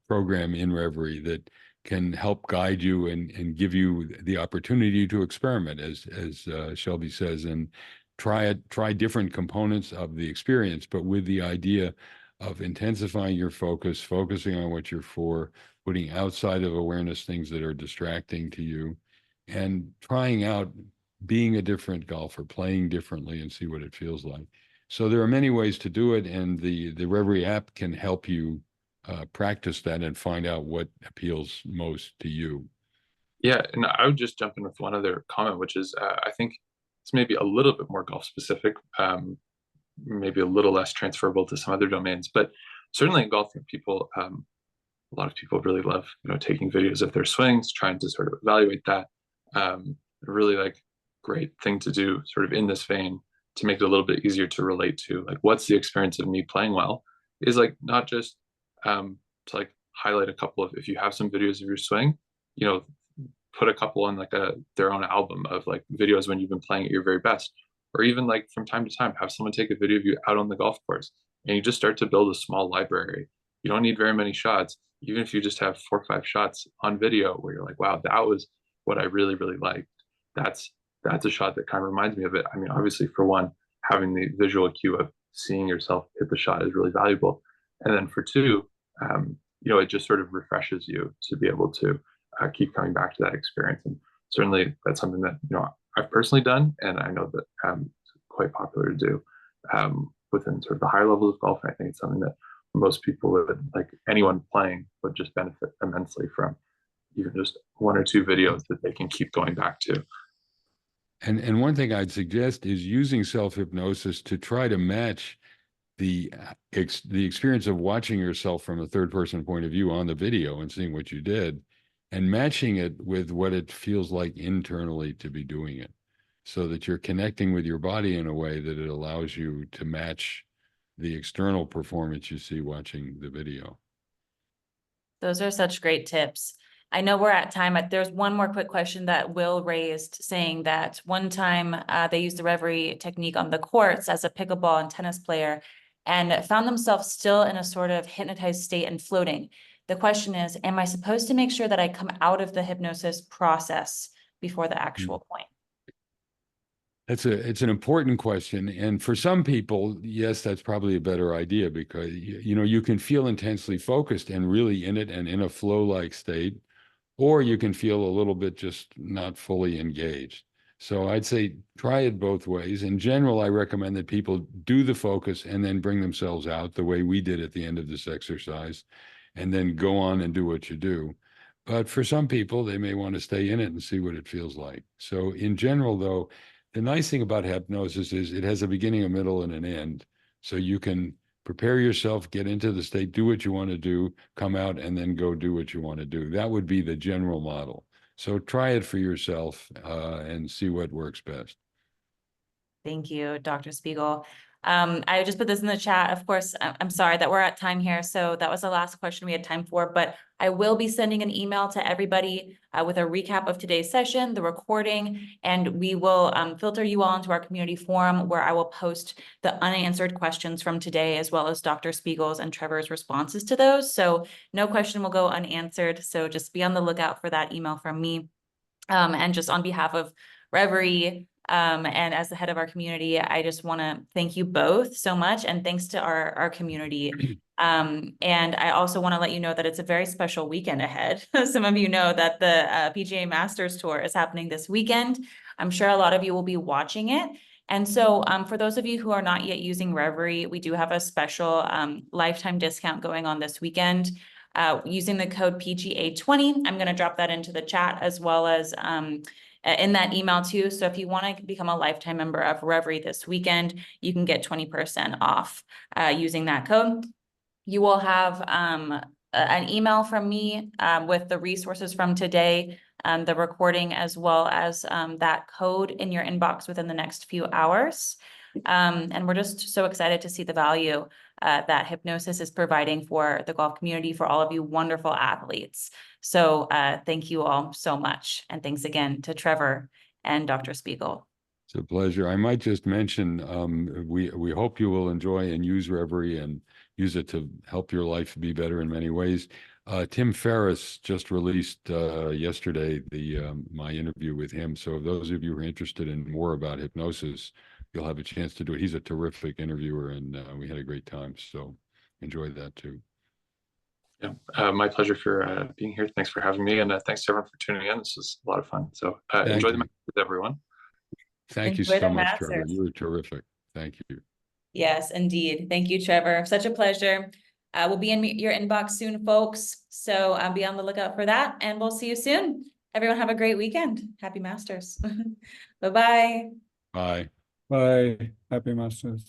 program in Reveri that can help guide you and give you the opportunity to experiment, as Shelby says, and try different components of the experience, but with the idea of intensifying your focus, focusing on what you're for, putting outside of awareness things that are distracting to you, and trying out being a different golfer, playing differently, and see what it feels like. So there are many ways to do it, and the Reveri app can help you practice that and find out what appeals most to you. Yeah, and I would just jump in with one other comment, which is I think it's maybe a little bit more golf specific, maybe a little less transferable to some other domains, but certainly in golf, a lot of people really love, taking videos of their swings, trying to sort of evaluate that. Really great thing to do sort of in this vein to make it a little bit easier to relate to, what's the experience of me playing well, is not just to highlight a couple of, if you have some videos of your swing, put a couple on their own album of videos when you've been playing at your very best, or even from time to time have someone take a video of you out on the golf course, and you just start to build a small library. You don't need very many shots. Even if you just have 4 or 5 shots on video where you're wow, that was what I really, really liked. That's a shot that kind of reminds me of it. I mean, obviously, for one, having the visual cue of seeing yourself hit the shot is really valuable. And then for two, it just sort of refreshes you to be able to keep coming back to that experience. And certainly that's something that, I've personally done, and I know that it's quite popular to do within sort of the higher levels of golf. And I think it's something that most people would, anyone playing, would just benefit immensely from, even just 1 or 2 videos that they can keep going back to. And one thing I'd suggest is using self-hypnosis to try to match the experience of watching yourself from a third person point of view on the video and seeing what you did and matching it with what it feels like internally to be doing it, so that you're connecting with your body in a way that it allows you to match the external performance you see watching the video. Those are such great tips. I know we're at time, but there's one more quick question that Will raised, saying that one time they used the Reveri technique on the courts as a pickleball and tennis player and found themselves still in a sort of hypnotized state and floating. The question is, am I supposed to make sure that I come out of the hypnosis process before the actual point? It's an important question. And for some people, yes, that's probably a better idea, because, you know, you can feel intensely focused and really in it and in a flow-like state, or you can feel a little bit just not fully engaged. So I'd say try it both ways. In general, I recommend that people do the focus and then bring themselves out the way we did at the end of this exercise, and then go on and do what you do. But for some people, they may want to stay in it and see what it feels like. So in general, though, the nice thing about hypnosis is it has a beginning, a middle, and an end. So you can prepare yourself, get into the state, do what you want to do, come out, and then go do what you want to do. That would be the general model. So try it for yourself and see what works best. Thank you, Dr. Spiegel. I just put this in the chat. Of course, I'm sorry that we're at time here. So that was the last question we had time for, but I will be sending an email to everybody with a recap of today's session, the recording, and we will filter you all into our community forum, where I will post the unanswered questions from today, as well as Dr. Spiegel's and Trevor's responses to those. So no question will go unanswered. So just be on the lookout for that email from me. And just on behalf of Reveri, and as the head of our community, I just want to thank you both so much, and thanks to our community. And I also want to let you know that it's a very special weekend ahead. Some of you know that the PGA Masters Tour is happening this weekend. I'm sure a lot of you will be watching it. And so for those of you who are not yet using Reveri, we do have a special lifetime discount going on this weekend. Using the code PGA20. I'm going to drop that into the chat, as well as in that email too. So if you want to become a lifetime member of Reveri this weekend, you can get 20% off using that code. You will have an email from me with the resources from today, the recording, as well as that code in your inbox within the next few hours. And we're just so excited to see the value that hypnosis is providing for the golf community, for all of you wonderful athletes. So thank you all so much. And thanks again to Trevor and Dr. Spiegel. It's a pleasure. I might just mention, we hope you will enjoy and use Reveri and use it to help your life be better in many ways. Tim Ferriss just released yesterday my interview with him. So if those of you who are interested in more about hypnosis, you'll have a chance to do it. He's a terrific interviewer, and we had a great time. So enjoy that too. Yeah, my pleasure for being here. Thanks for having me, and thanks to everyone for tuning in. This was a lot of fun. So enjoy the match with everyone. Thank you so much, Trevor. You were terrific. Thank you. Yes, indeed. Thank you, Trevor. Such a pleasure. We'll be in your inbox soon, folks. So be on the lookout for that, and we'll see you soon. Everyone have a great weekend. Happy Masters. Bye-bye. Bye. Bye. Happy Masters.